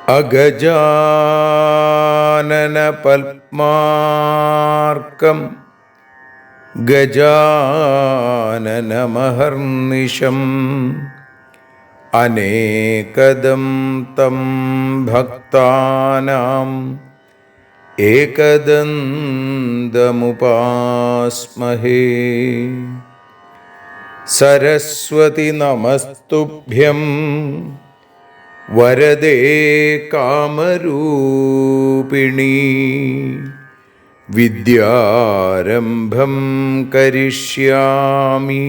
അഗജാനന പത്മാർക്കം ഗജാനനമഹർനിശം അനേകദം തം ഭക്താനാം ഏകദന്തമുപാസ്മഹേ. സരസ്വതി നമസ്തുഭ്യം വരദേ കാമരൂപിണി. വിദ്യാരംഭം കരിഷ്യാമി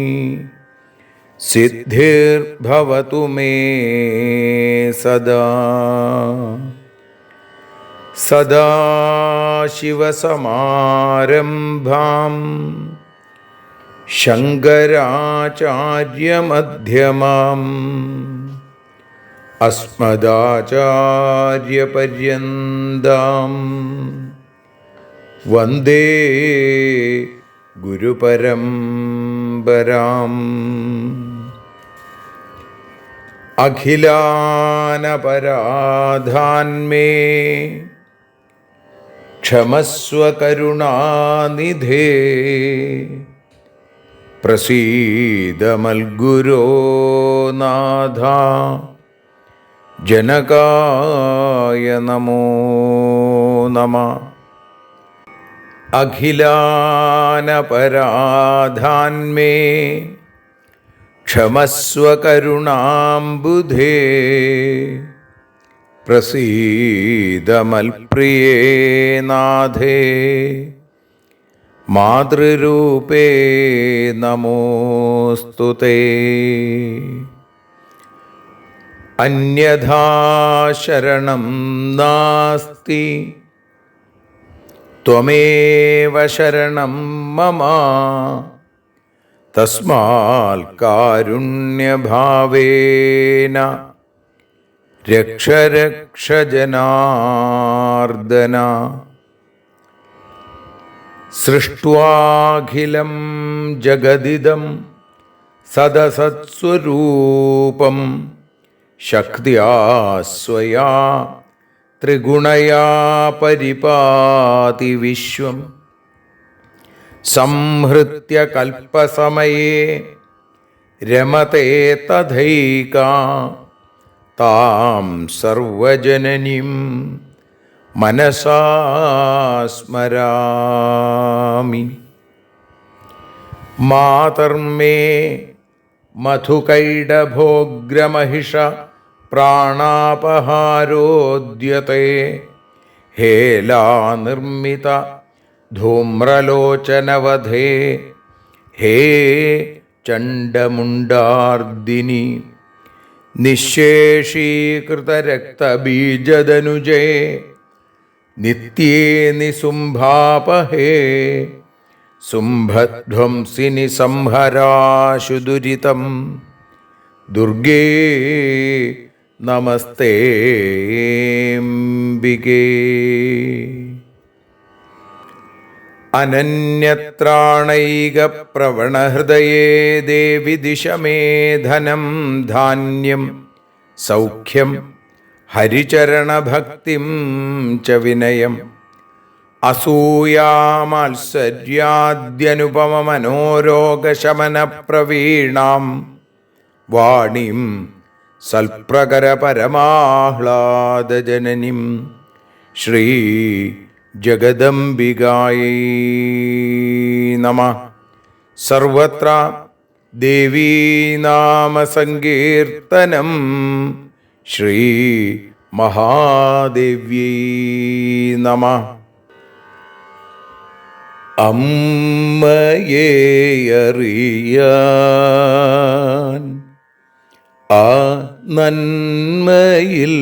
സിദ്ധിർഭവതു മേ സദാ. സദാശിവസമാരംഭാം ശങ്കരാചാര്യമധ്യമാം അസ്മദാചാര്യപര്യന്താം വന്ദേ ഗുരുപരമ്പരാം. അഖിലാനപരാധാന്മേ ക്ഷമസ്വ കരുണാനിധേ. പ്രസീദ മൽഗുരോ നാഥ ജനകായ നമോ നമഃ. അഖിലാനപരാധാന്മേ ക്ഷമസ്വ കരുണാംബുധേ. പ്രസീദ മൽപ്രിയേ നാഥേ മാതൃരൂപേ നമോസ്തുതേ. അന്യഥാ ശരണം നാസ്തി ത്വമേവ ശരണം മമ. തസ്മാൽ കാരുണ്യഭാവേന രക്ഷ രക്ഷ ജനാർദ്ദന. സൃഷ്ട്വാഖിലം ജഗദിദം സദസത്സ്വരൂപം ശക്തിയാ സ്വയാ ത്രിഗുണയാ പരിപാതി വിശ്വം. സംഹൃത്യ കൽപ്പസമയേ രമതേ തഥൈകാ. താം സർവജനനീം മനസാ സ്മരാമി. മാതർമേ മധുകൈടഭോഗ്രമഹിഷ പ്രാണാപഹാരോദ്യത്തെ. ഹേലാനിർമ്മിത ധൂമ്രലോചനവധേ. ഹേ ചണ്ഡമുണ്ഡാർദിനി. നിശേഷീകൃതരക്തബീജദനുജേ നിത്യേ നിസുംഭാപഹേ. സുംഭധ്വംസിനി സംഹരാശു ദുരിതം. ദുർഗേ നമസ്തേംബികേ. അനന്യത്രാണൈകപ്രവണഹൃദയേ ദേവി ദിശ മേ ധനം ധാന്യം സൗഖ്യം ഹരിചരണഭക്തിം ച വിനയം. അസൂയാമാത്സര്യാദ്യനുപമമനോരോഗശമനപ്രവീണാം വാണീം സൽപ്രകരപരമാഹ്ലാദജനനീം ശ്രീ ജഗദംബികായൈ നമഃ. സർവത്ര ദേവീനാമസങ്കീർത്തനം ശ്രീ മഹാദേവ്യൈ നമഃ. അമ്മയെ അറിയാൻ ആ നന്മയിൽ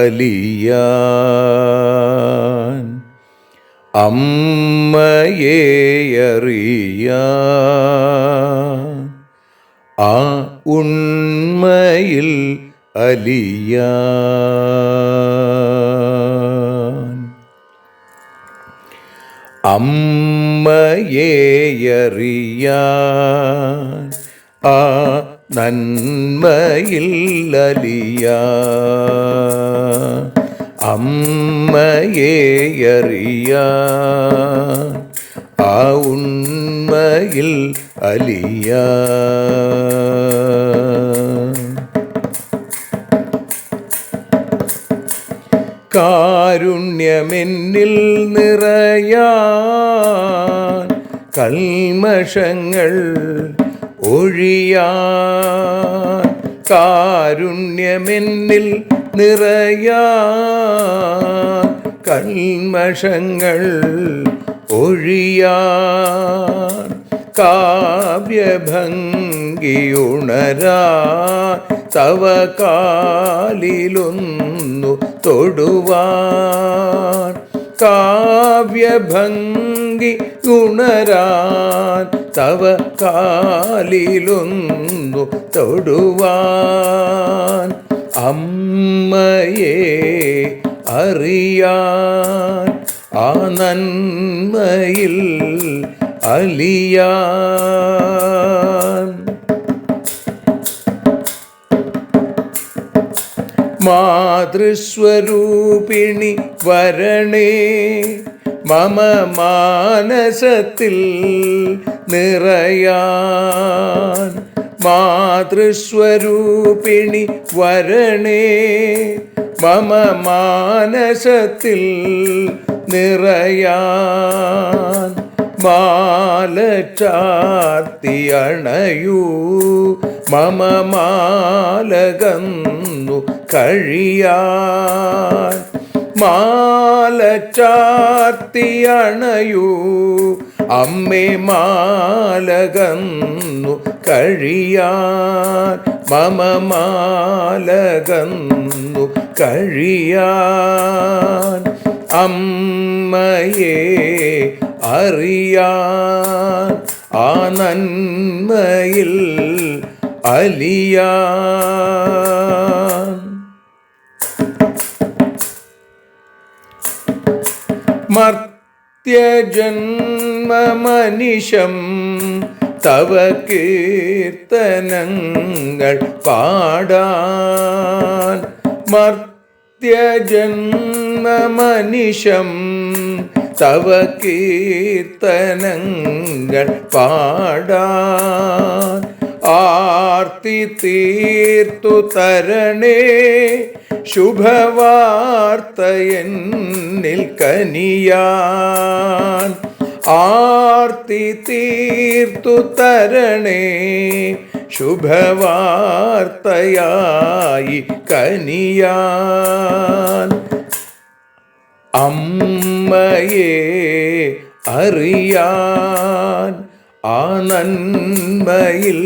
അലിയാൻ, അമ്മയെ അറിയാൻ ആ ഉണ്മയിൽ അലിയാൻ, അമ്മയെ അറിയാൻ ആ നന്മയിൽ അലിയാൻ, അമ്മയെ അറിയാൻ ആ ഉണ്മയിൽ അലിയാൻ. കാരുണ്യമെന്നിൽ നിറയാൻ, കൽമഷങ്ങൾ ഒഴിയാൻ, കാരുണ്യമെന്നിൽ നിറയാൻ, കൽമഷങ്ങൾ ഒഴിയാൻ, കാവ്യഭംഗിയുണരാൻ തവ കാലിലൊന്നു തൊടുവാൻ, കാവ്യഭംഗി ഉണരാൻ തവ കാലിലൊന്നു തൊടുവാൻ, അമ്മയെ അറിയാൻ ആ നന്മയിൽ അലിയാൻ. മാതൃസ്വരൂപിണി വരണേ മമ മാനസത്തിൽ നിറയാൻ, മാതൃസ്വരൂപിണി വരണേ മമ മാനസത്തിൽ നിറയാൻ, മാല ചാർത്തി അണയൂ മമ മാലകന്നു കഴിയാൻ, മാല ചാർത്തി അണയൂ അമ്മേ മാലകന്നു കഴിയാൻ, മമ മാലകന്നു കഴിയാൻ, അമ്മയെ അറിയാൻ ആ നന്മയിൽ അലിയാൻ. മർത്യജന്മമനിശം തവ കീർത്തനങ്ങൾ പാടാൻ, മർത്യജന്മമനിശം തവ കീർത്തനങ്ങൾ പാടാൻ, ആർത്തി തീർത്തു തരണേ ശുഭവാർത്ത എന്നിൽ കനിയാൻ, ആർത്തി തീർത്തു തരണേ ശുഭവാർത്തയായി കനിയാൻ, അമ്മയെ അറിയാൻ ആ നന്മയിൽ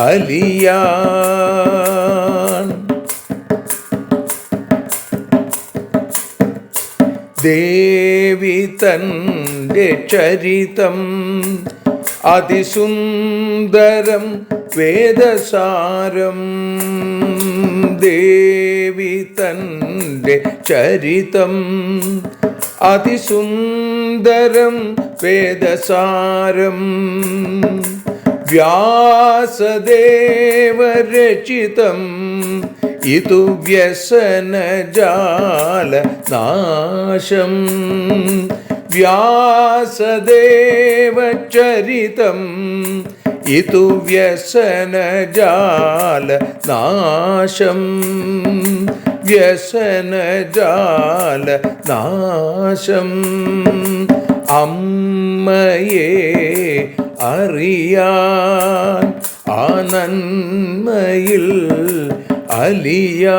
അലിയാൻ. ദേവി തൻ്റെ ചരിതം അതിസുന്ദരം വേദസാരം, ദേവി തൻ്റെ ചരിതം അതിസുന്ദരം വേദസാരം, വ്യാസദേവരചിതം ഇതു വ്യസനജാല നാശം, വ്യാസദേവചരിതം ഇതു വ്യസനജാല നാശം, വ്യസനജാല നാശം, അമ്മയെ അറിയാൻ ആ നന്മയിൽ അലിയാൻ.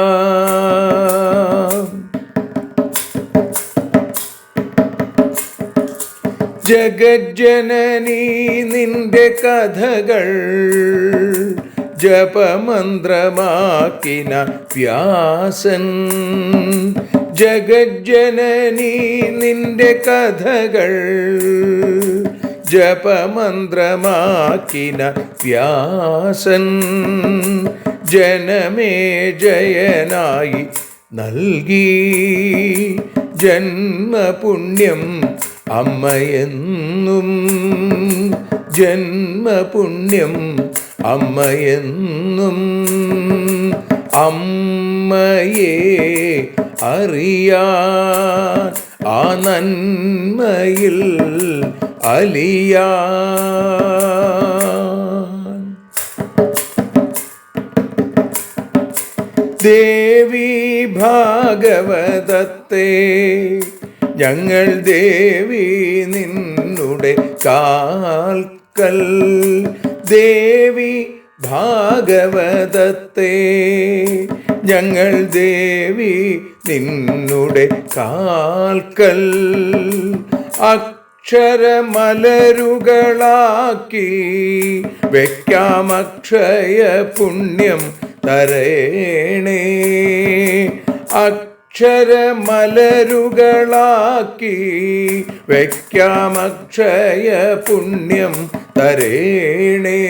ജഗജ്ജനനീ നിന്റെ കഥകൾ ജപമന്ത്രമാക്കിന വ്യാസൻ. ജഗജ്ജനനീ നിന്റെ കഥകൾ ജപമന്ത്രമാക്കിന വ്യാസൻ. ജനമേ ജയനായി നൽകി ജന്മപുണ്യം അമ്മയെന്നും. ജന്മപുണ്യം അമ്മയെന്നും. അമ്മയെ അറിയാൻ ആ നന്മയിൽ അലിയാൻ. ദേവി ഭാഗവതത്തെ ഞങ്ങൾ ദേവി നിന്നുടെ കാൽക്കൽ. ദേവി ഭാഗവതത്തെ ഞങ്ങൾ ദേവി നിന്നുടെ കാൽക്കൽ. അക്ഷരമലരുകളാക്കി വയ്ക്കാം അക്ഷയ പുണ്യം തരേണേ. അക്ഷരമലരുകളാക്കി വയ്ക്കാം അക്ഷയ പുണ്യം തരേണേ.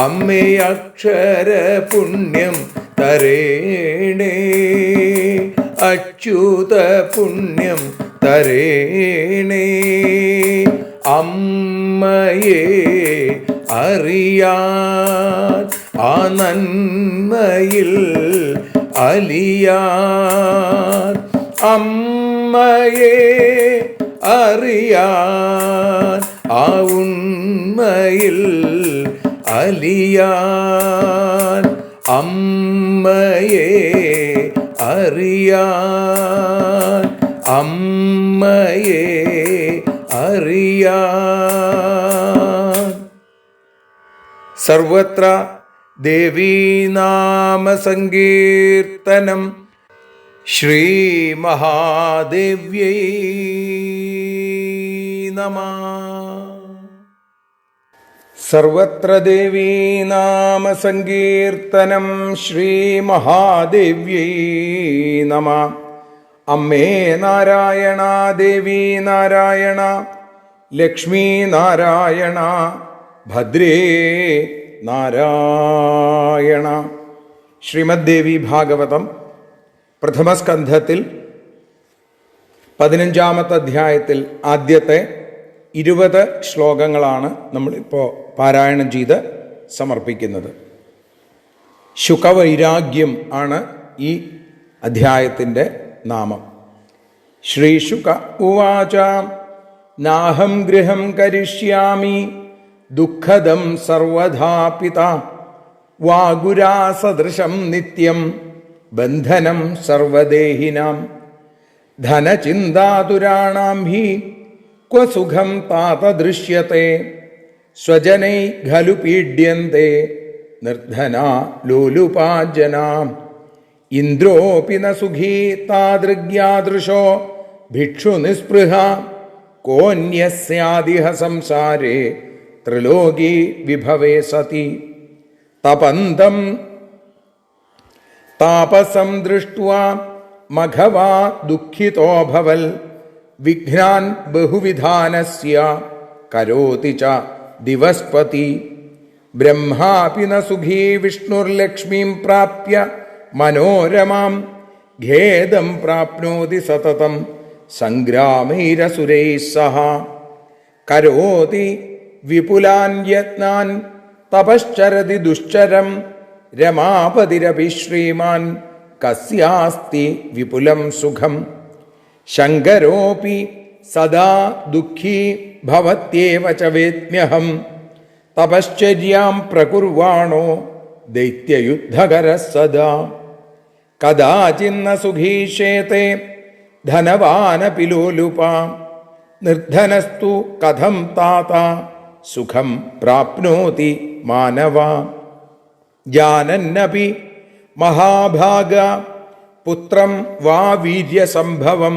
അമ്മേ അക്ഷര പുണ്യം തരേണേ. അച്യുത പുണ്യം തരേണേ. അമ്മയെ അറിയാൻ ആ നന്മയിൽ അലിയാൻ. അമ്മയെ അറിയാൻ ആ ഉണ്മയിൽ അലിയാൻ. അമ്മയെ അറിയാൻ. അമ്മയെ അറിയാൻ. സർവത്ര ദേവീനാമസങ്കീർത്തനം. ശ്രീ മഹാദേവ്യൈ നമഃ. സർവത്ര ദേവീനാമസങ്കീർത്തനം. ശ്രീ മഹാദേവ്യൈ നമഃ. അമ്മേ നാരായണ, ദേവി നാരായണ, ലക്ഷ്മി നാരായണ, ഭദ്രേ നാരായണ. ശ്രീമദ് ദേവി ഭാഗവതം പ്രഥമസ്കന്ധത്തിൽ 15-ാമത്തെ അധ്യായത്തിൽ ആദ്യത്തെ 20 ശ്ലോകങ്ങളാണ് നമ്മളിപ്പോൾ പാരായണം ചെയ്ത് സമർപ്പിക്കുന്നത്. ശുകവൈരാഗ്യം ആണ് ഈ അധ്യായത്തിൻ്റെ നാമം. ശ്രീശുക ഉവാച നാഹം ഗൃഹം കരിഷ്യാമി ദുഃഖദം സർവധാ പിതാ വാഗുരാസദൃശം നിത്യം ബന്ധനം സർവദേഹിനാം ധനചിന്താതുരാണാം ഹി ക്വ സുഖം താത ദൃശ്യത്തെ സ്വജനൈ ഖലു പീഡ്യന്തെ നിർധനാ ലോലുപാജനാം ഇന്ദ്രോപി ന സുഖീ താദൃഗ്യാദൃശോ ഭിക്ഷു നിസ്പൃഹ കോന്യസ്യാദിഹ സംസാരേ ത്രിലോകീ വിഭവേ സതി തപന്തം താപസം ദൃഷ്ട്വാ മഘവാ ദുഃഖിതോഭവൽ വിഘ്നാൻ ബഹുവിധാനസ്യ കരോതി ച ദിവസ്പതി ബ്രഹ്മാപി ന സുഖീ വിഷ്ണുർലക്ഷ്മീം പ്രാപ്യ മനോരമാം ഖേദം പ്രാപ്നോതി സതതം സംഗ്രാമൈരസുരൈഃ സഹ കരോതി വിപുലാൻ യത്നാൻ തപശ്ചരതി ദുശ്ചരം രമാപതിരപി ശ്രീമാൻ കസ്യാസ്തി വിപുലം സുഖം ശങ്കരോപി സദാ ദുഃഖീ ഭവത്യേവ ച വേദ്മ്യഹം തപശ്ചര്യാം പ്രകുർവാണോ ദൈത്യയുദ്ധകരഃ സദാ കദാചിന്ന സുഖീശേതേ ധനവാനപി ലോലുപാ നിർധനസ്തു കഥം താത സുഖം പ്രാപ്നോതി മാനവ ജാനന്നപി മഹാഭാഗ പുത്രം വാ വീര്യസംഭവം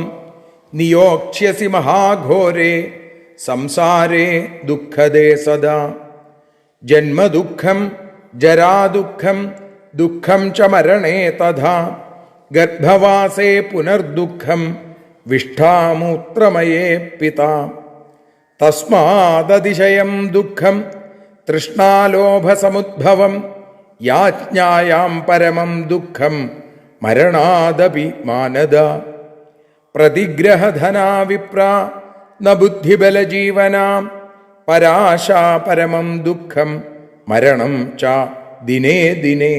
നിയോക്ഷ്യസി മഹാഘോരേ സംസാരേ ദുഃഖദേ സദാ. ജന്മദുഃഖം ജരാദുഃഖം ദുഃഖം ച മരണേ തഥാ. ഗർഭവാസേ പുനർദുഃഖം വിഷ്ഠാമൂത്രമയേ പിതാ. തസ്മാദതിശയം ദുഃഖം തൃഷ്ണാലോഭസമുദ്ഭവം. യാജ്ഞായാം പരമം ദുഃഖം മരണാദപി മാനദ. പ്രതിഗ്രഹധനാ വിപ്രാ ന ബുദ്ധിബലജീവനാം. പരാശാ പരമം ദുഃഖം മരണം ച ദിനേ ദിനേ.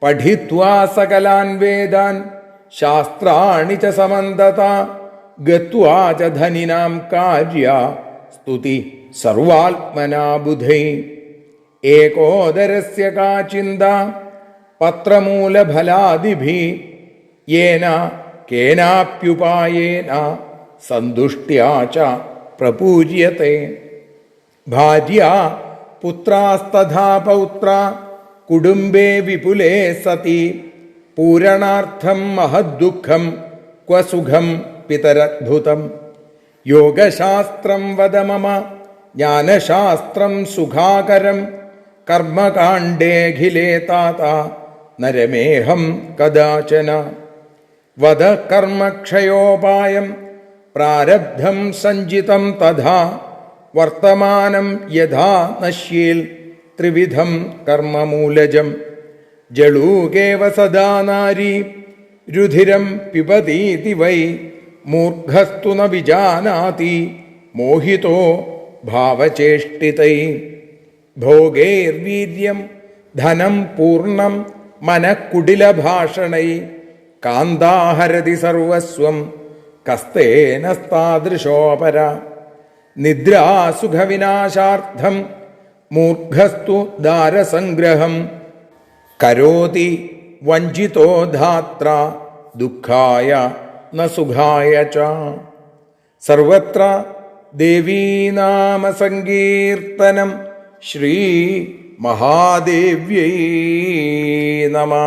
പഠിത്വാ സകലാൻ വേദാൻ ശാസ്ത്രാണി ച സമന്തതാ. ഗത്വാ ച ധനിനാം കാര്യ സ്തുതി സർവാത്മനാ ബുധൈ. ഏകോദരസ്യ കാ ചിന്ത പത്രമൂലഫലാദിഭിः. യേന കേനാപ്യുപായേന സന്തുഷ്ട്യാ ച പ്രപൂജ്യത്തെ. ഭാര്യ പുത്രാസ്തഥാ പൗത്ര കുടുംബേ വിപുലേ സതി. പൂരണാർത്ഥം മഹദ്ദുഃഖം ക്വ സുഖം പിതരദ്ഭുതം. യോഗശാസ്ത്രം വദ മമ ജ്ഞാനശാസ്ത്രം സുഖാകരം. കർമ്മകാണ്ഡേഖിലേ താത നരമേഹം കദാചന. വദ കർമ്മക്ഷയോപായം പ്രാരബ്ധം സഞ്ചിതം തഥാ. വർത്തമാനം യഥാ നശ്യേൽ ത്രിവിധം കർമ്മമൂലജം. ജളൂകേവ സദാ നാരീ രുധിരം പിബതീതി വൈ. മൂർഖസ്തു ന വിജാനാതി മോഹിതോ ഭാവചേഷ്ടിതൈ. ഭോഗൈർവീര്യം ധനം പൂർണ്ണം മനഃകുടിലഭാഷണൈ. കാന്താഹരതി സർവസ്വം കസ്തേനസ്താദൃശോപര. നിദ്രാസുഖവിനാശാർത്ഥം മൂർഖസ്തു ദാരസംഗ്രഹം. കരോതി വഞ്ചിതോ ധാത്ര ദുഃഖായ ന സുഖായ ച. സർവത്ര ദേവീനാമസങ്കീർത്തനം. ശ്രീ മഹാദേവ്യൈ നമഃ.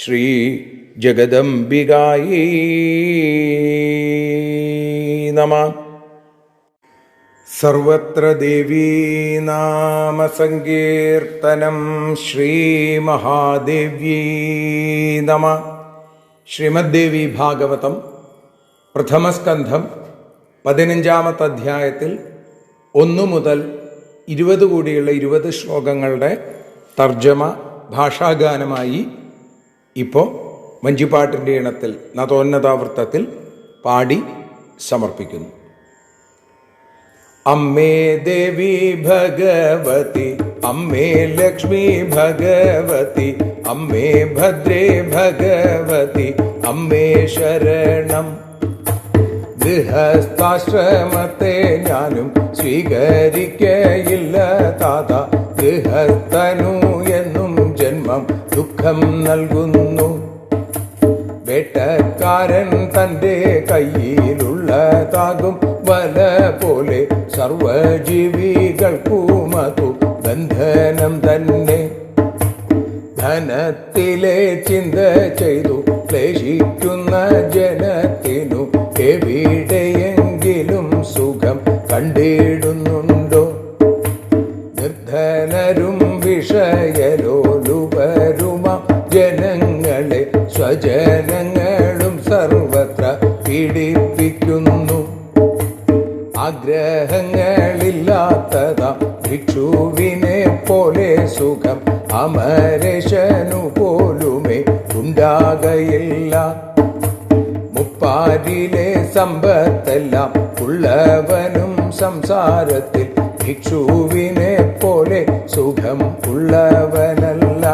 ശ്രീ ജഗദംബികായൈ നമഃ. സർവത്ര ദേവീനാമസങ്കീർത്തനം. ശ്രീ മഹാദേവ്യൈ നമഃ. ശ്രീമദ്ദേവി ഭാഗവതം പ്രഥമസ്കന്ധം 15-ാമത്തെ അധ്യായത്തിൽ 1 മുതൽ 20 കൂടിയുള്ള 20 ശ്ലോകങ്ങളുടെ തർജ്ജമ ഭാഷാഗാനമായി ഇപ്പോൾ വഞ്ചിപ്പാട്ടിൻ്റെ ഇണത്തിൽ നതോന്നതാവൃത്തത്തിൽ പാടി സമർപ്പിക്കുന്നു. അമ്മേ ദേവി ഭഗവതി അമ്മേ ലക്ഷ്മി ഭഗവതി അമ്മേ ഭദ്രേ ഭഗവതി അമ്മേ ശരണം. ഗൃഹസ്ഥാശ്രമത്തെ ഞാനും സ്വീകരിക്കയില്ല താത. ഗൃഹസ്ഥനു എന്നും ജന്മം ദുഃഖം നൽകുന്നു. വേട്ടക്കാരൻ തൻ്റെ കയ്യിലുള്ളതാകും വല പോലെ സർവജീവികൾക്കുമതു ബന്ധനം തന്നെ. ധനത്തിലെ ചിന്ത ചെയ്തു ക്ലേശിക്കുന്ന ജനത്തിനു എവിടെയെങ്കിലും സുഖം കണ്ടിടുന്നുണ്ടോ? നിർധനരും വിഷയലോലുപരുമ ജനങ്ങളെ സ്വജനങ്ങളും സർവത്ര പീഡിപ്പിക്കുന്നു. ആഗ്രഹങ്ങളില്ലാത്തതാ ഭിക്ഷുവിനെ പോലെ സുഖം അമരശനു പോലുമേ ഉണ്ടാകയില്ല. മുപ്പാരിലെ സമ്പത്തെല്ലാം ഉള്ളവനും സംസാരത്തിൽ ഭിക്ഷുവിനെ പോലെ സുഖം ഉള്ളവനല്ല.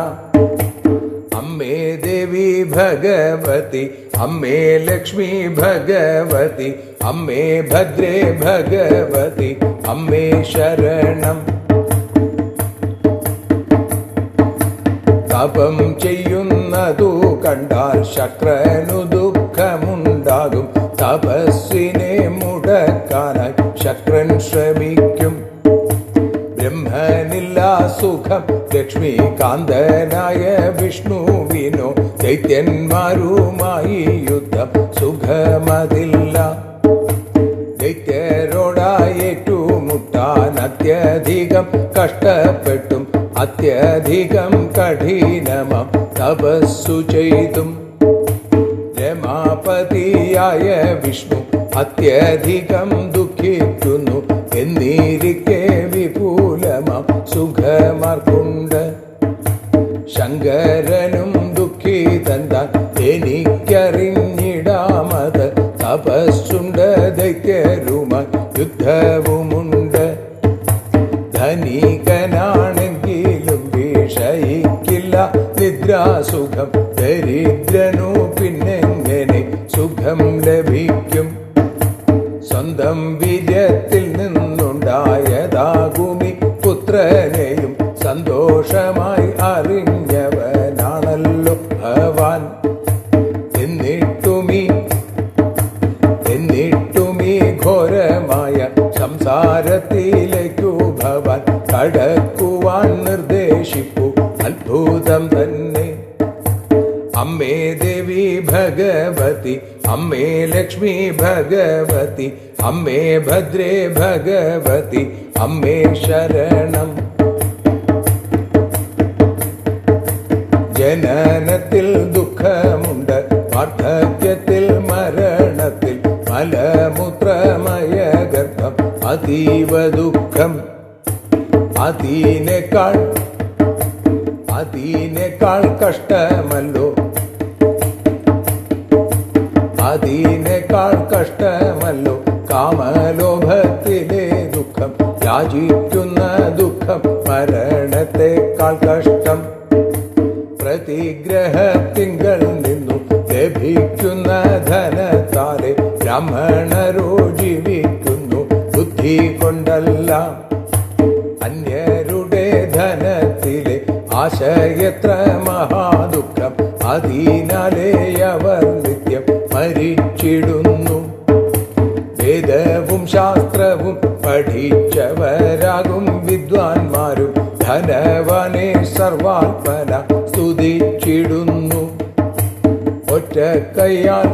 അമ്മേ ദേവി ഭഗവതി അമ്മേ ലക്ഷ്മി ഭഗവതി അമ്മേ ഭദ്രേ ഭഗവതി അമ്മേ ശരണം. തപം ചെയ്യുന്നതു കണ്ടാൽ ശക്രനു ദുഃഖമുണ്ടാകും. തപസ്സിനെ മുടക്കാനായി ശക്രൻ ശ്രമിക്കും. ബ്രഹ്മനില്ല സുഖം ലക്ഷ്മികാന്തനായ വിഷ്ണുവിനോ ദൈത്യന്മാരുമായി യുദ്ധം സുഖമതില്ല. ദൈത്യരോടായി അത്യധികം കഷ്ടപ്പെട്ടും അത്യധികം കഠിനമാം തപസ്സു ചെയ്തും രമാപതിയായ വിഷ്ണു അത്യധികം ദുഃഖിക്കുന്നു എന്നിരിക്കെ വിപുലമാം സുഖമാർക്കുണ്ട്. ശങ്കരനും ദുഃഖിതന്താൻ എനിക്കറിഞ്ഞിടാമത് തപസ്സുണ്ട് ദൈത്യരുമായി യുദ്ധവുമുണ്ട്. ധനികനാണെങ്കിലും വിഷയിക്കില്ല നിദ്രാസുഖം ദരിദ്രനു പിന്നെങ്ങനെ സുഖം ലഭിക്കും. സ്വന്തം വീര്യത്തിൽ നിന്നുണ്ടായതാകുമി പുത്രനെയും സന്തോഷമായി അറിഞ്ഞവനാണല്ലോ ഭവാൻ. എന്നിട്ടുമീ ഘോരമായ സംസാരത്തിലേക്കു ഭവാൻ കടക്കുവാൻ നിർദ്ദേശിപ്പു അത്ഭുതം തന്നെ. അമ്മേ ദേവി ഭഗവതി, അമ്മേ ലക്ഷ്മി ഭഗവതി, അമ്മേ ഭദ്രേ ഭഗവതി, അമ്മേ ശരണം. ജനനത്തിൽ ദുഃഖമുണ്ട്, വാർദ്ധക്യത്തിൽ മരണത്തിൽ മലമൂത്രമയ ഗർഭം അതീവ ദുഃഖം. അതിനേക്കാൾ കഷ്ടമല്ലോ, അതിനേക്കാൾ കഷ്ടമല്ലോ കാമലോഭത്തിലെ ദുഃഖം. യാചിക്കുന്ന ദുഃഖം മരണത്തെക്കാൾ കഷ്ടം. പ്രതിഗ്രഹത്തിങ്കൽ നിന്നു ലഭിക്കുന്ന ധനത്താലെ ബ്രാഹ്മണരോ ജീവിക്കുന്നു ബുദ്ധി കൊണ്ടല്ല. അന്യരുടെ ധനത്തിലെ ആശയത്ര മഹാദുഃഖം, അതിനാലേ അവർ നിത്യം മരിച്ചിടുന്നു. വേദവും ശാസ്ത്രവും പഠിച്ചവരാകും വിദ്വാൻമാരും ധനവാനെ സർവാത്മന സ്തുതിച്ചിടുന്നു. ഒറ്റയ്ക്കായാൽ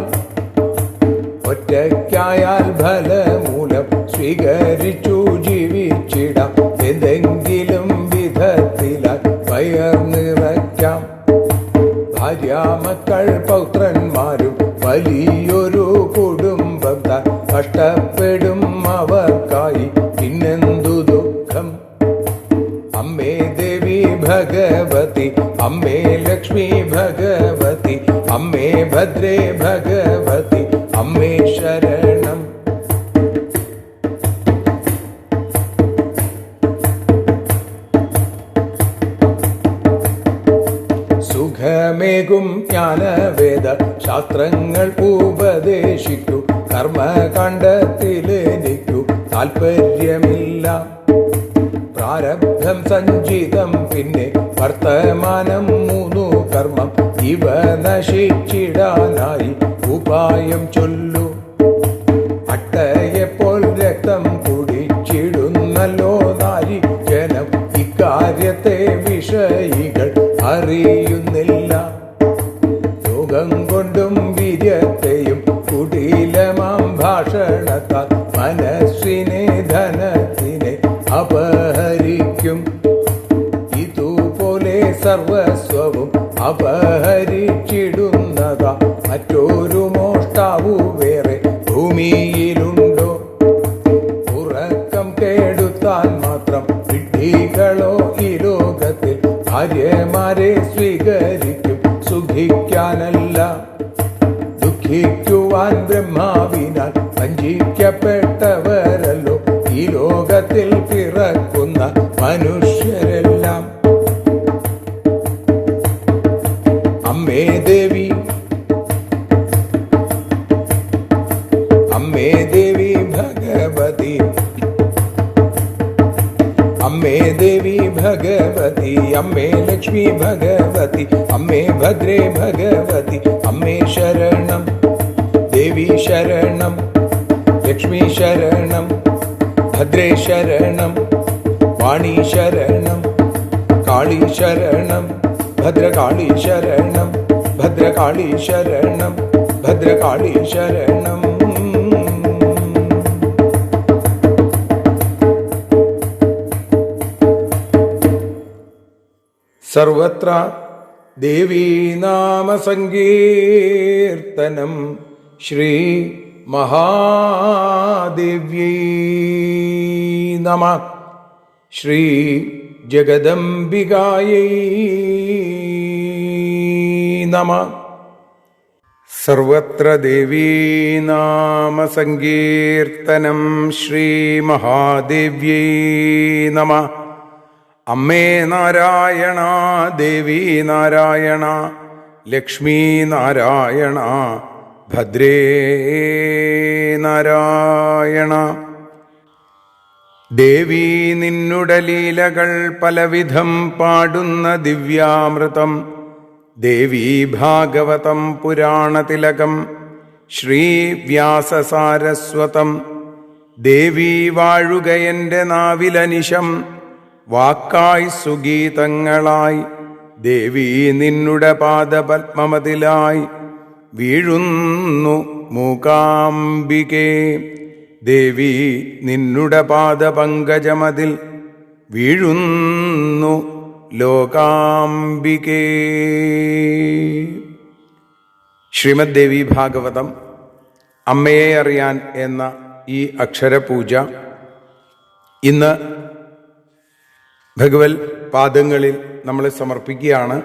ഫലമൂലം സ്വീകരിച്ചു ജീവിച്ചിടാം. എന്തെങ്കിലും വിധത്തിലാൽ വയർ നിറയ്ക്കാം. ഭാര്യാമക്കൾ പൗത്രന്മാരും വലിയൊരു കുടുംബം താൻ കഷ്ടപ്പെടും അവർക്കായി പിന്നെന്തു ദുഃഖം. അമ്മേ ദേവി ഭഗവതി, അമ്മേ ലക്ഷ്മി ഭഗവതി, അമ്മേ ഭദ്രേ ഭഗവതി, അമ്മേ ശരണം. സുഖമേകും ജ്ഞാനവേദ ശാസ്ത്രങ്ങൾ ഉപദേശിക്കൂ. കർമ്മകാണ്ഡത്തിലെനിക്കു താല്പര്യമില്ല. പ്രാരബ്ധം സഞ്ചിതം പിന്നെ വർത്തമാനം മൂന്നു കർമ്മം. ഇവ നശിച്ചിടാനായി ഉപായം ചൊല്ലു. അട്ടയെപ്പോൾ രക്തം കുടിച്ചിടുന്നല്ലോ നാരി ജനം. ഇക്കാര്യത്തെ വിഷയികൾ അറിയുന്നില്ല. യോഗം കൊണ്ടും വീര്യത്തെയും കുടിലമാം ഭാഷണത്താൽ മനസ്സിനെ ധനത്തിനെ അപഹരിക്കും. ഇതുപോലെ സർവസ്വവും അപഹരിച്ചിടുന്നതാ മറ്റൊരു മോഷ്ടാവു വേറെ ഭൂമിയിലുണ്ടോ? ഉറക്കം കേടുത്താൽ മാത്രം വിഡ്ഢികളോ ഈ ലോകത്തിൽ ഭാര്യമാരെ സ്വീകരിക്കും സുഖിക്കാനല്ല. ദുഃഖിക്കുവാൻ ബ്രഹ്മാവിനാൽ വഞ്ചിക്കപ്പെട്ടവരല്ലോ ഈ ലോകത്തിൽ പിറക്കുന്ന മനുഷ്യരെല്ലാം. അമ്മേ ദേവി, അമ്മേ ദേവി ഭഗവതി, അമ്മേ ദേവി ഭഗവതി, അമ്മേ ലക്ഷ്മി ഭഗവതി, അമ്മേ ഭദ്രേ ഭഗവതി, അമ്മേ ശരണം. ദേവി ശരണം, ലക്ഷ്മി ശരണം, ഭദ്രേ ശരണം, വാണി ശരണം, കാളി ശരണം, ഭദ്രകാളി ശരണം, ഭദ്രകാളി ശരണം, ഭദ്രകാളി ശരണം. സർവത്ര ദേവീനാമസങ്കീർത്തനം ശ്രീ മഹാദേവ്യൈ നമഃ. ശ്രീ ജഗദംബികായൈ നമഃ. സർവത്ര ദേവീനാമസങ്കീർത്തനം ശ്രീ മഹാദേവ്യൈ നമഃ. അമ്മേ നാരായണ, ദേവി നാരായണ, ലക്ഷ്മീ നാരായണ, ഭദ്രേ നാരായണ. ദേവി നിന്നുടെ ലീലകൾ പലവിധം പാടുന്ന ദിവ്യാമൃതം, ദേവി ഭാഗവതം പുരാണതിലകം ശ്രീ വ്യാസസാരസ്വതം. ദേവി വാഴുകയെൻ്റെ നാവിലനിശം, വാക്കായി സുഗീതങ്ങളായി. ദേവി നിന്നുടെ പാദപത്മമതിലായി വീഴുന്നു മൂകാംബികേ. ദേവി നിന്നുടെ പാദപങ്കജമതിൽ വീഴുന്നു ലോകാംബികേ. ശ്രീമദ് ദേവി ഭാഗവതം അമ്മയെ അറിയാൻ എന്ന ഈ അക്ഷരപൂജ ഇന്ന് ഭഗവത് പാദങ്ങളിൽ നമ്മൾ സമർപ്പിക്കുകയാണ്.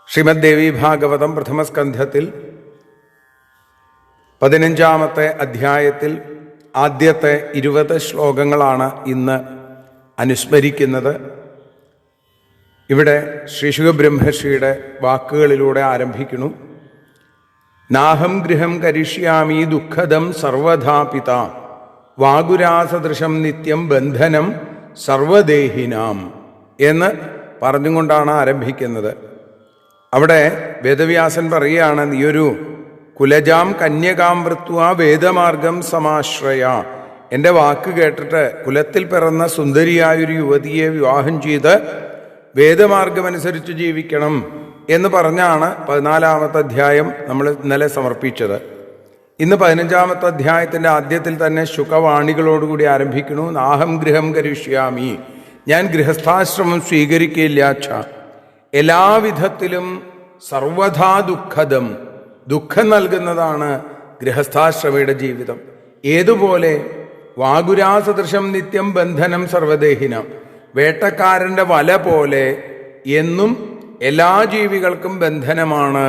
ശ്രീമദ് ദേവി ഭാഗവതം പ്രഥമസ്കന്ധത്തിൽ 15-ാമത്തെ അധ്യായത്തിൽ ആദ്യത്തെ 20 ശ്ലോകങ്ങളാണ് ഇന്ന് അനുസ്മരിക്കുന്നത്. ഇവിടെ ശ്രീ ശുകബ്രഹ്മർഷിയുടെ വാക്കുകളിലൂടെ ആരംഭിക്കുന്നു. നാഹം ഗൃഹം കരിഷ്യാമി ദുഃഖദം സർവധാ പിതാ, വാഗുരാസദൃശം നിത്യം ബന്ധനം സർവദേഹിനാം എന്ന് പറഞ്ഞുകൊണ്ടാണ് ആരംഭിക്കുന്നത്. അവിടെ വേദവ്യാസൻ പറയുകയാണ്, നീയൊരു കുലജാം കന്യകാം വൃത്വ വേദമാർഗം സമാശ്രയ. എൻ്റെ വാക്ക് കേട്ടിട്ട് കുലത്തിൽ പിറന്ന സുന്ദരിയായൊരു യുവതിയെ വിവാഹം ചെയ്ത് വേദമാർഗമനുസരിച്ച് ജീവിക്കണം എന്ന് പറഞ്ഞാണ് 14-ാമത്തെ അധ്യായം നമ്മൾ ഇന്നലെ സമർപ്പിച്ചത്. ഇന്ന് 15-ാമത്തെ അധ്യായത്തിൻ്റെ ആദ്യത്തിൽ തന്നെ ശുകവാണികളോടുകൂടി ആരംഭിക്കുന്നു. നാഹം ഗൃഹം കരിഷ്യാമി, ഞാൻ ഗൃഹസ്ഥാശ്രമം സ്വീകരിക്കില്ലാച്ച. എല്ലാവിധത്തിലും സർവഥാ ദുഃഖദം, ദുഃഖം നൽകുന്നതാണ് ഗൃഹസ്ഥാശ്രമയുടെ ജീവിതം. ഏതുപോലെ? വാഗുരാസദൃശം നിത്യം ബന്ധനം സർവദേഹിനം, വേട്ടക്കാരൻ്റെ വല പോലെ എന്നും എല്ലാ ജീവികൾക്കും ബന്ധനമാണ്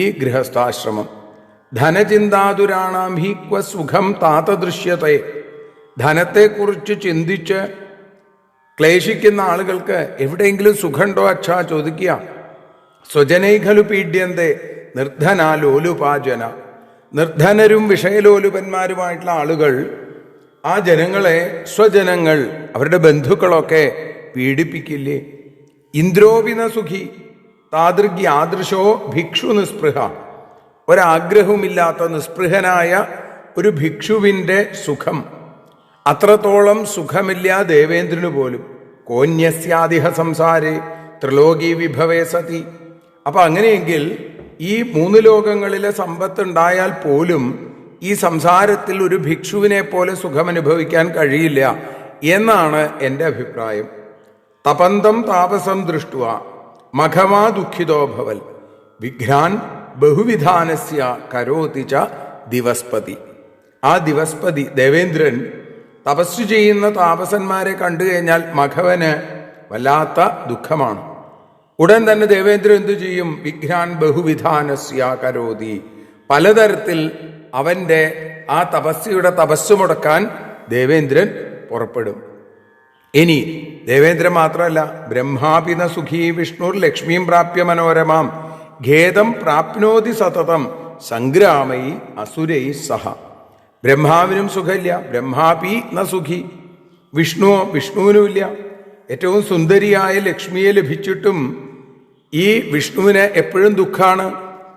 ഈ ഗൃഹസ്ഥാശ്രമം. ധനചിന്താതുരാണാം ഹി ക്വ സുഖം താതദൃശ്യത്തെ. ധനത്തെക്കുറിച്ച് ചിന്തിച്ച് ക്ലേശിക്കുന്ന ആളുകൾക്ക് എവിടെയെങ്കിലും സുഖമുണ്ടോ അച്ഛാ ചോദിക്കുക. സ്വജനൈഖലു പീഡ്യന്തേ നിർധനാലോലുപാജന. നിർധനരും വിഷയലോലുപന്മാരുമായിട്ടുള്ള ആളുകൾ, ആ ജനങ്ങളെ സ്വജനങ്ങൾ, അവരുടെ ബന്ധുക്കളൊക്കെ പീഡിപ്പിക്കില്ലേ? ഇന്ദ്രോപിന സുഖി താതൃഗ്യാദൃശോ ഭിക്ഷു നിസ്പൃഹ. ഒരാഗ്രഹവുമില്ലാത്ത നിസ്പൃഹനായ ഒരു ഭിക്ഷുവിൻ്റെ സുഖം, അത്രത്തോളം സുഖമില്ല ദേവേന്ദ്രന് പോലും. കോന്യസ്യാദിഹ സംസാരേ ത്രിലോകീ വിഭവേ സതി. അപ്പം അങ്ങനെയെങ്കിൽ ഈ 3 ലോകങ്ങളിലെ സമ്പത്തുണ്ടായാൽ പോലും ഈ സംസാരത്തിൽ ഒരു ഭിക്ഷുവിനെ പോലെ സുഖമനുഭവിക്കാൻ കഴിയില്ല എന്നാണ് എൻ്റെ അഭിപ്രായം. തപന്തം താപസം ദൃഷ്ടുവ മഘമാ ദുഃഖിതോ ഭവൽ, വിഘ്നാൻ ബഹുവിധാനസ്യ കരോതി ച ദിവസ്പതി. ആ ദിവസ്പതി ദേവേന്ദ്രൻ തപസ് ചെയ്യുന്ന താപസന്മാരെ കണ്ടു കഴിഞ്ഞാൽ മഘവന് വല്ലാത്ത ദുഃഖമാണ്. ഉടൻ തന്നെ ദേവേന്ദ്രൻ എന്തു ചെയ്യും? വിഘ്നാൻ ബഹുവിധാനസ്യ കരോതി, പലതരത്തിൽ അവൻ്റെ ആ തപസ് മുടക്കാൻ ദേവേന്ദ്രൻ പുറപ്പെടും. ഇനി ദേവേന്ദ്രൻ മാത്രമല്ല, ബ്രഹ്മാപിന സുഖീ വിഷ്ണുർ ലക്ഷ്മീം പ്രാപ്യ മനോരമാം ഖേദം പ്രാപ്നോതി സതതം സംഗ്രാമൈ അസുരൈ സഹ. ബ്രഹ്മാവിനും സുഖമില്ല, ബ്രഹ്മാപി ന സുഖി. വിഷ്ണുവിനുമില്ല. ഏറ്റവും സുന്ദരിയായ ലക്ഷ്മിയെ ലഭിച്ചിട്ടും ഈ വിഷ്ണുവിന് എപ്പോഴും ദുഃഖമാണ്.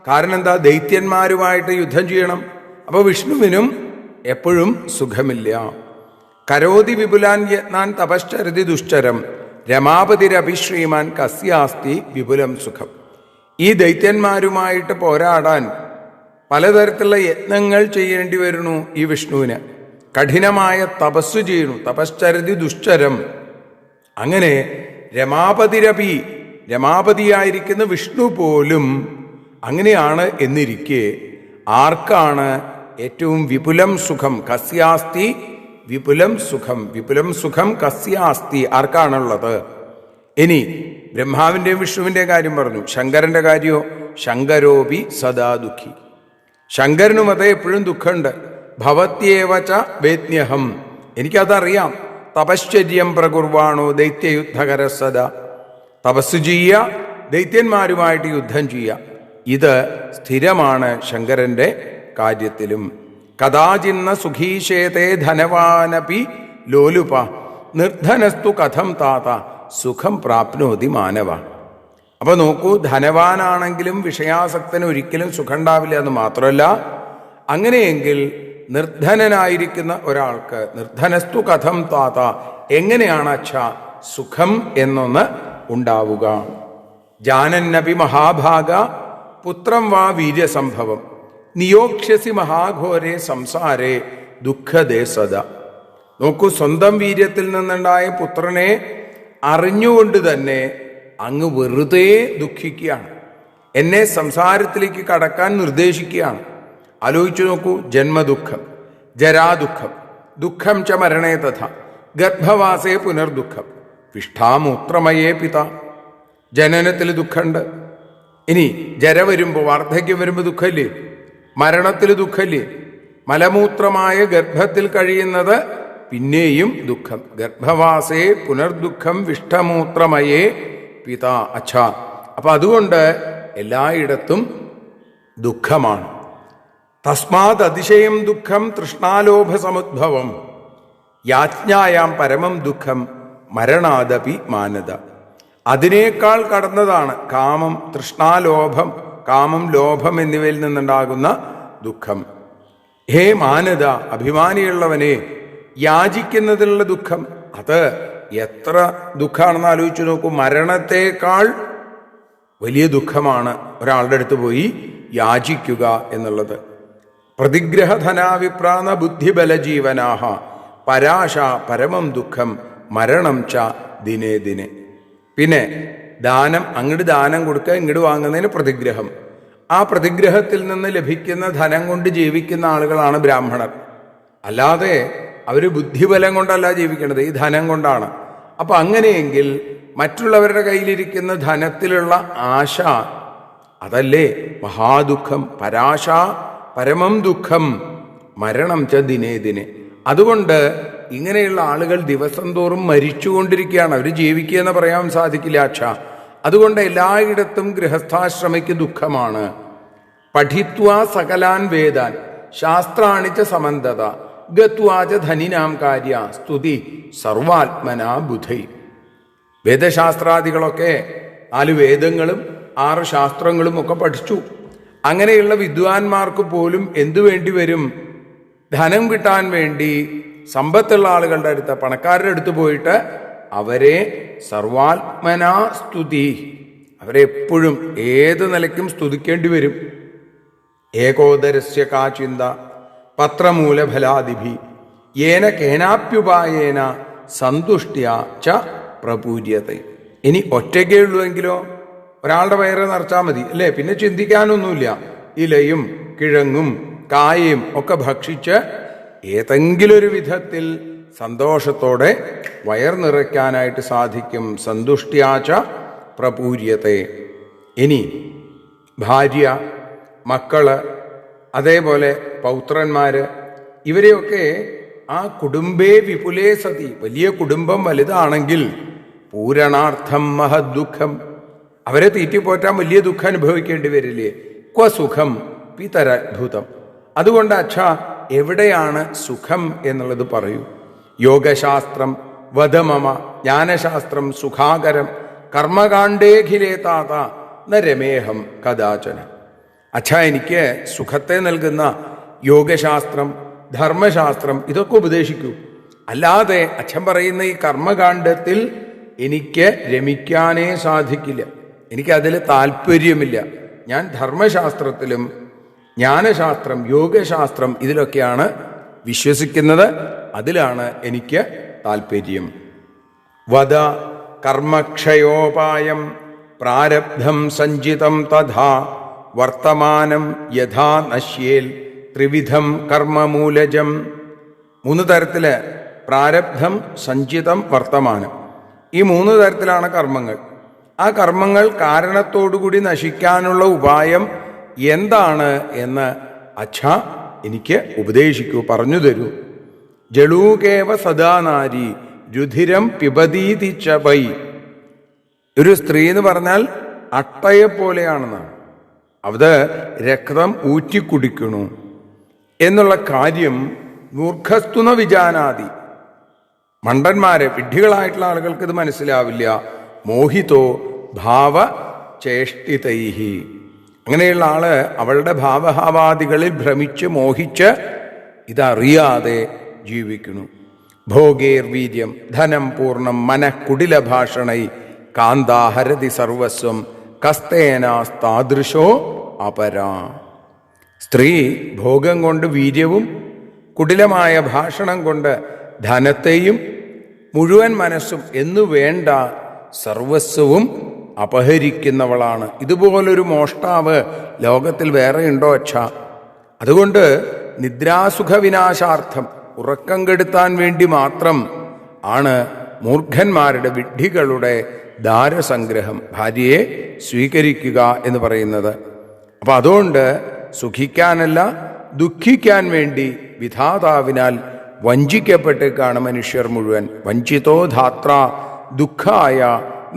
കാരണം എന്താ? ദൈത്യന്മാരുമായിട്ട് യുദ്ധം ചെയ്യണം. അപ്പോൾ വിഷ്ണുവിനും എപ്പോഴും സുഖമില്ല. കരോതി വിപുലാൻ യത്നാൻ തപശ്ചരതി ദുശ്ചരം രമാപതിരഭിശ്രീമാൻ കസ്യാസ്തി വിപുലം സുഖം. ഈ ദൈത്യന്മാരുമായിട്ട് പോരാടാൻ പലതരത്തിലുള്ള യത്നങ്ങൾ ചെയ്യേണ്ടി വരുന്നു ഈ വിഷ്ണുവിന്. കഠിനമായ തപസ് ചെയ്യുന്നു. തപശ്ചരതി ദുശ്ചരം. അങ്ങനെ രമാപതിരപി, രമാപതിയായിരിക്കുന്ന വിഷ്ണു പോലും അങ്ങനെയാണ് എന്നിരിക്കെ ആർക്കാണ് ഏറ്റവും വിപുലം സുഖം? കസ്യാസ്തി വിപുലം സുഖം, വിപുലം സുഖം കസ്യാസ്തി, ആർക്കാണുള്ളത്? ഇനി ബ്രഹ്മാവിൻ്റെയും വിഷ്ണുവിൻ്റെയും കാര്യം പറഞ്ഞു. ശങ്കരൻ്റെ കാര്യമോ? ശങ്കരോപി സദാ ദുഃഖി. ശങ്കരനും അതേ എപ്പോഴും ദുഃഖമുണ്ട്. ഭവത്യേവച വേദ്യഹം, എനിക്കതറിയാം. തപശ്ചര്യം പ്രകുർവാണോ ദൈത്യയുദ്ധകര സദാ, തപസ് ചെയ്യുക, ദൈത്യന്മാരുമായിട്ട് യുദ്ധം ചെയ്യുക, ഇത് സ്ഥിരമാണ് ശങ്കരൻ്റെ കാര്യത്തിലും. കഥാചിന്ന സുഖീശേതേ ധനവാനപി ലോലുപ നിർധനസ്തു കഥം താത സുഖം പ്രാപ്നോതി മാനവ. അപ്പൊ നോക്കൂ, ധനവാനാണെങ്കിലും വിഷയാസക്തന് ഒരിക്കലും സുഖം ഉണ്ടാവില്ല എന്ന് മാത്രമല്ല, അങ്ങനെയെങ്കിൽ നിർധനനായിരിക്കുന്ന ഒരാൾക്ക് നിർധനസ്തു കഥം താത, എങ്ങനെയാണ് അച്ഛാ സുഖം എന്നൊന്ന് ഉണ്ടാവുക? ജാനന്നപി മഹാഭാഗ പുത്രം വാ വീര്യസംഭവം നിയോക്ഷ്യസി മഹാഘോരേ സംസാരേ ദുഃഖദേ സദാ. നോക്കൂ, സ്വന്തം വീര്യത്തിൽ നിന്നുണ്ടായ പുത്രനെ അറിഞ്ഞുകൊണ്ട് തന്നെ അങ്ങ് വെറുതെ ദുഃഖിക്കുകയാണ്, എന്നെ സംസാരത്തിലേക്ക് കടക്കാൻ നിർദ്ദേശിക്കുകയാണ്. ആലോചിച്ചു നോക്കൂ, ജന്മദുഃഖം, ജരാദുഃഖം, ദുഃഖം ച മരണേ തഥ ഗർഭവാസേ പുനർദുഃഖം വിഷ്ഠാമൂത്രമയേ പിത. ജനനത്തിൽ ദുഃഖമുണ്ട്. ഇനി ജര വരുമ്പോൾ, വാർദ്ധക്യം വരുമ്പോൾ ദുഃഖമില്ലേ? മരണത്തിൽ ദുഃഖമില്ലേ? മലമൂത്രമായ ഗർഭത്തിൽ കഴിയുന്നത് പിന്നെയും ദുഃഖം. ഗർഭവാസേ പുനർദുഃഖം വിഷ്ഠമൂത്രമയേ പിത. അച്ഛാ, അപ്പൊ അതുകൊണ്ട് എല്ലായിടത്തും ദുഃഖമാണ്. തസ്മാത് അതിശയം ദുഃഖം തൃഷ്ണാലോഭ സമുദ്ഭവം യാജ്ഞായാം പരമം ദുഃഖം മരണാദപി മാനത. അതിനേക്കാൾ കടന്നതാണ് കാമം, തൃഷ്ണാലോഭം, കാമം, ലോഭം എന്നിവയിൽ നിന്നുണ്ടാകുന്ന ദുഃഖം. ഹേ മാനത, അഭിമാനിയുള്ളവനെ, യാചിക്കുന്നതിലുള്ള ദുഃഖം അത് എത്ര ദുഃഖമാണെന്ന് ആലോചിച്ചു നോക്കൂ. മരണത്തേക്കാൾ വലിയ ദുഃഖമാണ് ഒരാളുടെ അടുത്ത് പോയി യാചിക്കുക എന്നുള്ളത്. പ്രതിഗ്രഹധനാവിപ്രാണ ബുദ്ധിബലജീവനാഹ പരാശ പരമം ദുഃഖം മരണം ച ദിനേ ദിനെ. പിന്നെ ദാനം, അങ്ങോട്ട് ദാനം കൊടുക്കുക, ഇങ്ങോട്ട് വാങ്ങുന്നതിന് പ്രതിഗ്രഹം. ആ പ്രതിഗ്രഹത്തിൽ നിന്ന് ലഭിക്കുന്ന ധനം കൊണ്ട് ജീവിക്കുന്ന ആളുകളാണ് ബ്രാഹ്മണർ. അല്ലാതെ അവർ ബുദ്ധിബലം കൊണ്ടല്ല ജീവിക്കേണ്ടത്, ഈ ധനം കൊണ്ടാണ്. അപ്പൊ അങ്ങനെയെങ്കിൽ മറ്റുള്ളവരുടെ കയ്യിലിരിക്കുന്ന ധനത്തിലുള്ള ആശ, അതല്ലേ മഹാദുഃഖം. പരാശ പരമം ദുഃഖം മരണം ച ദിനേ ദിനെ. അതുകൊണ്ട് ഇങ്ങനെയുള്ള ആളുകൾ ദിവസം തോറും മരിച്ചുകൊണ്ടിരിക്കുകയാണ്. അവർ ജീവിക്കുക എന്ന് പറയാൻ സാധിക്കില്ല അച്ഛ. അതുകൊണ്ട് എല്ലായിടത്തും ഗൃഹസ്ഥാശ്രമിക്ക് ദുഃഖമാണ്. പഠിത്വാ സകലാൻ വേദാൻ ശാസ്ത്രാണിച്ച സമന്തത ഗത്വാച ധനിനാം കാര്യ സ്തുതി സർവാത്മനാ ബുധൈ. വേദശാസ്ത്രാദികളൊക്കെ 4 വേദങ്ങളും 6 ശാസ്ത്രങ്ങളും ഒക്കെ പഠിച്ചു. അങ്ങനെയുള്ള വിദ്വാൻമാർക്ക് പോലും എന്തു വേണ്ടി വരും? ധനം കിട്ടാൻ വേണ്ടി സമ്പത്തുള്ള ആളുകളുടെ അടുത്ത്, പണക്കാരുടെ അടുത്ത് പോയിട്ട് അവരെ സർവാത്മനാ സ്തുതി, അവരെ എപ്പോഴും ഏത് നിലയ്ക്കും സ്തുതിക്കേണ്ടി വരും. ഏകോദരസ്യ കാ ചിന്ത പത്രമൂലഫലാദിഭി യേന കേനാപ്യുപായേന സന്തുഷ്ട്യ ച പ്രപൂര്യത്തെ. ഇനി ഒറ്റയ്ക്കേ ഉള്ളുവെങ്കിലോ ഒരാളുടെ വയറ് നിറച്ചാൽ മതി അല്ലേ, പിന്നെ ചിന്തിക്കാനൊന്നുമില്ല. ഇലയും കിഴങ്ങും കായയും ഒക്കെ ഭക്ഷിച്ച് ഏതെങ്കിലും ഒരു വിധത്തിൽ സന്തോഷത്തോടെ വയർ നിറയ്ക്കാനായിട്ട് സാധിക്കും. സന്തുഷ്ട്യാച പ്രപൂര്യത്തെ. ഇനി ഭാര്യ, മക്കള്, അതേപോലെ പൗത്രന്മാര്, ഇവരെയൊക്കെ ആ കുടുംബേ വിപുലേ സതി, വലിയ കുടുംബം വലുതാണെങ്കിൽ പൂരണാർത്ഥം മഹദ് ദുഃഖം, അവരെ തീറ്റിപ്പോറ്റാൻ വലിയ ദുഃഖം അനുഭവിക്കേണ്ടി വരില്ലേ? ക്വ സുഖം പിതരദ്ഭുതം. അതുകൊണ്ട് അച്ഛാ, എവിടെയാണ് സുഖം എന്നുള്ളത് പറയൂ. യോഗശാസ്ത്രം വധമമ, ജ്ഞാനശാസ്ത്രം സുഖാകരം, കർമ്മകാണ്ഡേഖിലേ താത ന രമേഹം കഥാചന. അച്ഛാ, എനിക്ക് സുഖത്തെ നൽകുന്ന യോഗശാസ്ത്രം, ധർമ്മശാസ്ത്രം ഇതൊക്കെ ഉപദേശിക്കൂ. അല്ലാതെ അച്ഛൻ പറയുന്ന ഈ കർമ്മകാണ്ഡത്തിൽ എനിക്ക് രമിക്കാനേ സാധിക്കില്ല, എനിക്കതിൽ താല്പര്യമില്ല. ഞാൻ ധർമ്മശാസ്ത്രത്തിലും ജ്ഞാനശാസ്ത്രം, യോഗശാസ്ത്രം ഇതിലൊക്കെയാണ് വിശ്വസിക്കുന്നത്, അതിലാണ് എനിക്ക് താല്പര്യം. വധ കർമ്മക്ഷയോപായം പ്രാരബ്ധം സഞ്ചിതം തഥാ വർത്തമാനം യഥാ നശ്യേൽ ത്രിവിധം കർമ്മമൂലജം. 3 തരത്തില് പ്രാരബ്ധം, സഞ്ചിതം, വർത്തമാനം. ഈ 3 തരത്തിലാണ് കർമ്മങ്ങൾ. ആ കർമ്മങ്ങൾ കാരണത്തോടുകൂടി നശിക്കാനുള്ള ഉപായം എന്താണ് എന്ന് അച്ഛാ എനിക്ക് ഉപദേശിക്കൂ, പറഞ്ഞു തരൂ. ജളൂകേവ സദാനാരി രുധിരം പിബതീതി ച വൈ. ഒരു സ്ത്രീ എന്ന് പറഞ്ഞാൽ അട്ടയെപ്പോലെയാണെന്നാണ്. അത് രക്തം ഊറ്റിക്കുടിക്കണു എന്നുള്ള കാര്യം മൂർഖസ്തുന വിജാനാതി. മണ്ടന്മാരെ, വിഡ്ഢികളായിട്ടുള്ള ആളുകൾക്ക് ഇത് മനസ്സിലാവില്ല. മോഹിതോ ഭാവ ചേഷ്ടിതൈഹി. അങ്ങനെയുള്ള ആള് അവളുടെ ഭാവഭാവാദികളിൽ ഭ്രമിച്ച് മോഹിച്ച് ഇതറിയാതെ ജീവിക്കുന്നു. ഭോഗേർ വീര്യം ധനം പൂർണ്ണം മനഃകുടിലഭാഷണൈ കാന്താഹരതി സർവസ്വം കസ്തേനാസ്താദൃശോ അപരാ. സ്ത്രീ ഭോഗം കൊണ്ട് വീര്യവും കുടിലമായ ഭാഷണം കൊണ്ട് ധനത്തെയും മുഴുവൻ മനസ്സും എന്നു വേണ്ട സർവസ്വവും അപഹരിക്കുന്നവളാണ്. ഇതുപോലൊരു മോഷ്ടാവ് ലോകത്തിൽ വേറെ ഉണ്ടോ അച്ഛാ? അതുകൊണ്ട് നിദ്രാസുഖ വിനാശാർത്ഥം, ഉറക്കം കെടുത്താൻ വേണ്ടി മാത്രം ആണ് മൂർഖന്മാരുടെ, വിഡ്ഢികളുടെ ദാരസംഗ്രഹം, ഭാര്യയെ സ്വീകരിക്കുക എന്ന് പറയുന്നത്. അപ്പം അതുകൊണ്ട് സുഖിക്കാനല്ല, ദുഃഖിക്കാൻ വേണ്ടി വിധാതാവിനാൽ വഞ്ചിക്കപ്പെട്ടേക്കാണ് മനുഷ്യർ മുഴുവൻ. വഞ്ചിതോ ധാത്ര ദുഃഖായ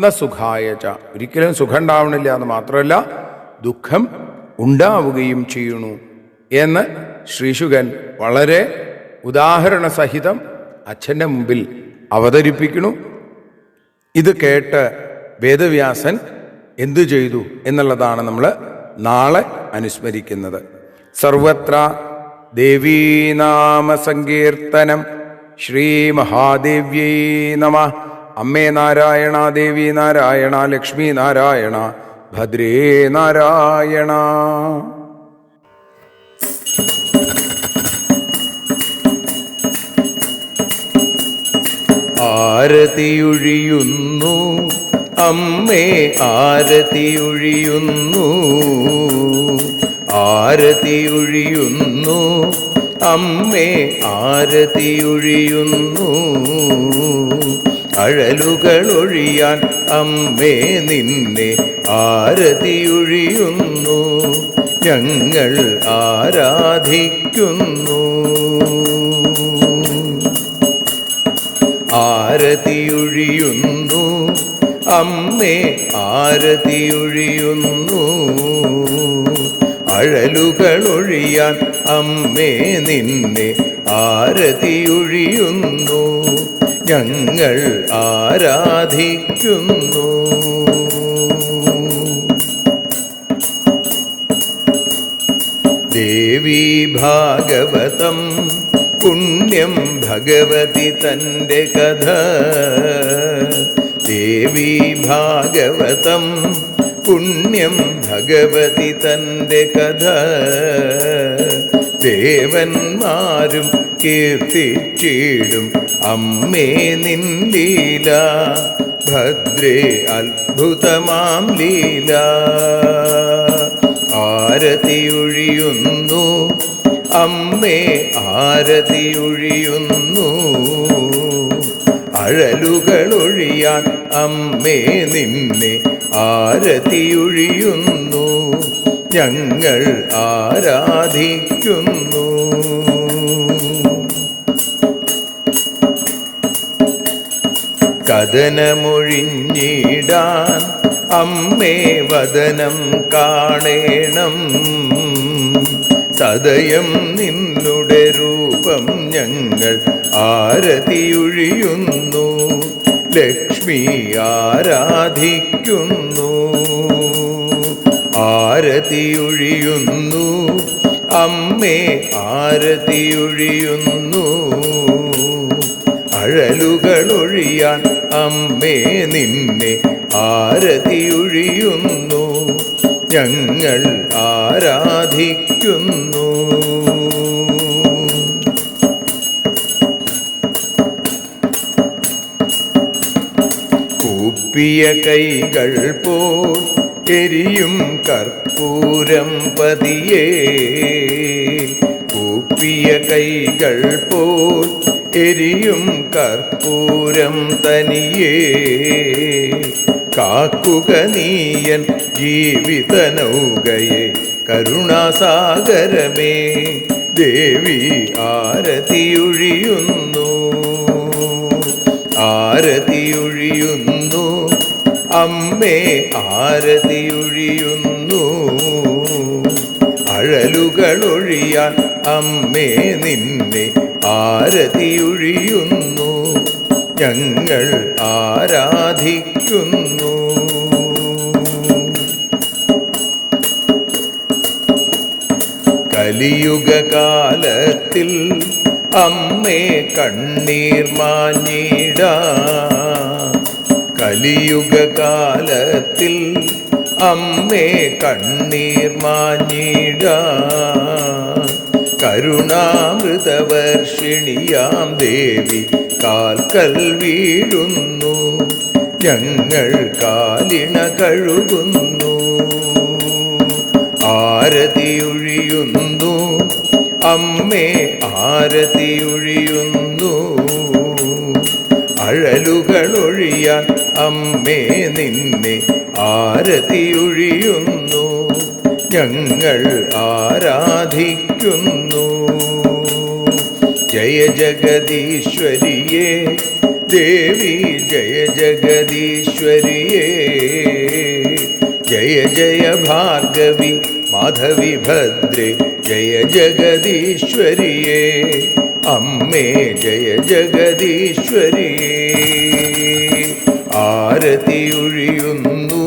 ന സുഖായ ച. ഒരിക്കലും സുഖം ഉണ്ടാവണില്ല എന്ന് മാത്രമല്ല ദുഃഖം ഉണ്ടാവുകയും ചെയ്യുന്നു എന്ന് ശ്രീശുകൻ വളരെ ഉദാഹരണ സഹിതം അച്ഛൻ്റെ മുമ്പിൽ അവതരിപ്പിക്കുന്നു. ഇത് കേട്ട് വേദവ്യാസൻ എന്തു ചെയ്തു എന്നുള്ളതാണ് നമ്മൾ നാളെ അനുസ്മരിക്കുന്നത്. സർവത്ര ദേവീനാമ സങ്കീർത്തനം. ശ്രീ മഹാദേവ്യൈ നമഃ. അമ്മേ നാരായണ, ദേവി നാരായണ, ലക്ഷ്മി നാരായണ, ഭദ്രേ നാരായണ. ആരതിയൊഴിയുന്നു അമ്മേ, ആരതിയൊഴിയുന്നു, ആരതിയൊഴിയുന്നു അമ്മേ, ആരതിയൊഴിയുന്നു. അഴലുകളൊഴിയാൻ അമ്മേ നിന്നെ ആരതിയൊഴിയുന്നു. ഞങ്ങൾ ആരാധിക്കുന്നു. ആരതിയൊഴിയുന്നു അമ്മേ, ആരതിയൊഴിയുന്നു. അഴലുകളൊഴിയാൻ അമ്മേ നിന്നെ ആരതിയൊഴിയുന്നു. ഞങ്ങൾ ആരാധിക്കുന്നു. ദേവി ഭാഗവതം പുണ്യം ഭഗവതി തൻ്റെ കഥ. ദേവി ഭാഗവതം പുണ്യം ഭഗവതി തൻ്റെ കഥ. ദേവന്മാരും കീർത്തിച്ചിടും അമ്മേ നിൻ ലീല. ഭദ്രേ അത്ഭുതമാം ലീല. ആരതിയൊഴിയുന്നു അമ്മേ, ആരതിയൊഴിയുന്നു. അഴലുകളൊഴിയാൻ അമ്മേ നിന്നെ ആരതിയൊഴിയുന്നു. ഞങ്ങൾ ആരാധിക്കുന്നു. കഥനമൊഴിഞ്ഞിടാൻ അമ്മേ വദനം കാണേണം. സദയം നിന്നുടെ രൂപം ഞങ്ങൾ ആരതിയൊഴിയുന്നു. ലക്ഷ്മി ആരാധിക്കുന്നു. ആരതിയൊഴിയുന്നു അമ്മേ, ആരതിയൊഴിയുന്നു. അഴലുകളൊഴിയാൻ അമ്മേ നിന്നെ ആരതിയൊഴിയുന്നു. ഞങ്ങൾ ആരാധിക്കുന്നു. കൂപ്പിയ കൈകൾ പോൽ എരിയും കർപ്പൂരം പതിയേ. കൂപ്പിയ കൈകൾ പോൽ എരിയും കർപ്പൂരം തനിയേ. കാക്കുക നീയൻ ജീവിത നൗകയെ കരുണാസാഗരമേ. ദേവി ആരതിയൊഴിയുന്നു, ആരതിയൊഴിയുന്നു. അമ്മേ ആരതിയൊഴിയുന്നു. അഴലുകളൊഴിയാൻ അമ്മേ നിന്നെ ആരതിയൊഴിയുന്നു. ഞങ്ങൾ ആരാധിക്കുന്നു. കലിയുഗകാലത്തിൽ അമ്മേ കണ്ണീർ മാഞ്ഞിടാൻ. കലിയുഗകാലത്തിൽ അമ്മേ കണ്ണീർ മാഞ്ഞിടാൻ. കരുണാമൃതവർഷിണിയാം ദേവി കാൽക്കൽ വീഴുന്നു. ഞങ്ങൾ കാലിണ കഴുകുന്നു. ആരതിയൊഴിയുന്നു അമ്മേ ആരതിയൊഴിയുന്നു. അഴലുകളൊഴിയാൻ അമ്മേ നിന്നെ ആരതിയൊഴിയുന്നു. ഞങ്ങൾ ആരാധിക്കുന്നു. ജയ ജഗദീശ്വരിയേ ദേവി ജയ ജഗദീശ്വരിയേ. ജയ ജയ ഭാർഗവി മാധവി ഭദ്രേ ജയ ജഗദീശ്വരിയേ. അമ്മേ ജയ ജഗദീശ്വരിയേ. ആരതിയൊഴിയുന്നു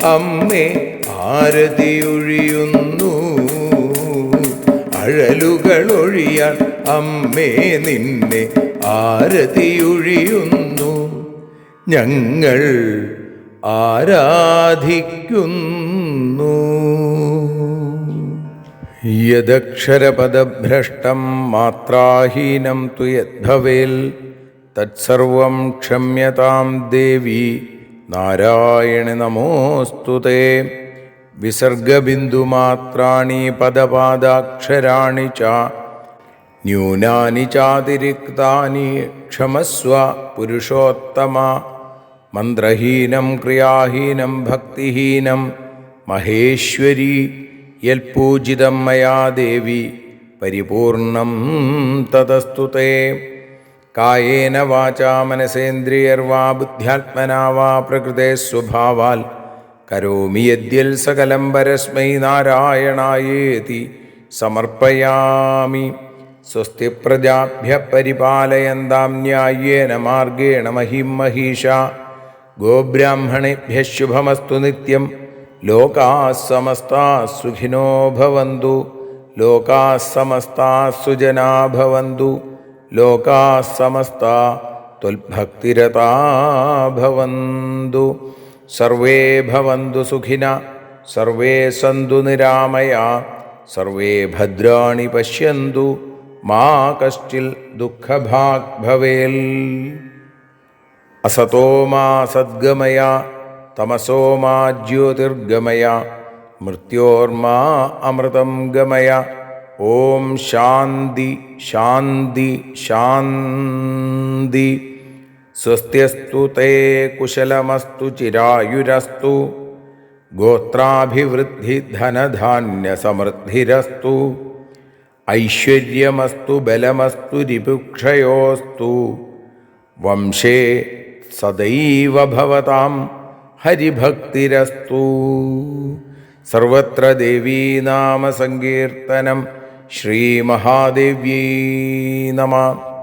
അമ്മേ ആരതിയൊഴിയുന്നു. അഴലുകളൊഴിയാൻ അമ്മേ നിന്നെ ആരതിയൊഴിയുന്നു. ഞങ്ങൾ ആരാധിക്കുന്നു. യദക്ഷരപദഭ്രഷ്ടം മാത്രാഹീനം തു യദ്ഭവേൽ തത്സർവം ക്ഷമ്യതാം ദേവി നാരായണ നമോസ്തുതേ. വിസർഗബിന്ദുമാത്രാണി പദപാദാക്ഷരാണി ച ന്യൂനാനി ചാതിരിക്താനി ക്ഷമസ്വ പുരുഷോത്തമ. മന്ത്രഹീനം ക്രിയാഹീനം ഭക്തിഹീനം മഹേശ്വരി യൽപൂജിതം മയാ ദേവി പരിപൂർണം തതസ്തുതേ. കായേന വാചാ മനസേന്ദ്രിയർവാ ബുദ്ധ്യാത്മനാ വാ പ്രകൃതേ സ്വഭാവാൽ കരോമി യദ്യൽ സകലം പരസ്മൈ നാരായണായേതി സമർപ്പയാമി. സ്വസ്തി പ്രജാഭ്യഃ പരിപാലയന്താം ന്യായേന മാർഗേണ മഹിം മഹീഷാ. ഗോബ്രാഹ്മണേഭ്യഃ ശുഭമസ്തു നിത്യം. ലോകാഃ സമസ്താഃ സുഖിനോ ഭവന്തു. ലോകാഃ സമസ്താഃ സുജനാഃ ഭവന്തു. ലോകാഃ സമസ്താഃ ത്വൽഭക്തിരതാ ഭവന്തു. സർവേ ഭവന്തു സുഖിനഃ സർവേ സന്തു നിരാമയാഃ. സർവേ ഭദ്രാണി പശ്യന്തു മാ കശ്ചിൽ ദുഃഖഭാഗ് ഭവേൽ. അസതോ മാ സദ്ഗമയ തമസോ മാ ജ്യോതിർഗമയ മൃത്യോർമാ അമൃതം ഗമയ. ഓം ശാന്തി ശാന്തി ശാന്തി. സ്വസ്ത്യസ്തു തേ കുശലമസ്തു ചിരായുരസ്തു. ഗോത്രാഭിവൃദ്ധി ധനധാന്യസമൃദ്ധിരസ്തു. ഐശ്വര്യമസ്തു ബലമസ്തു രിപുക്ഷയോസ്തു. വംശേ സദൈവ ഭവതാം ഹരിഭക്തിരസ്തു. സർവത്ര ദേവീനാമസങ്കീർത്തനം. ശ്രീമഹാദേവ്യൈ നമഃ.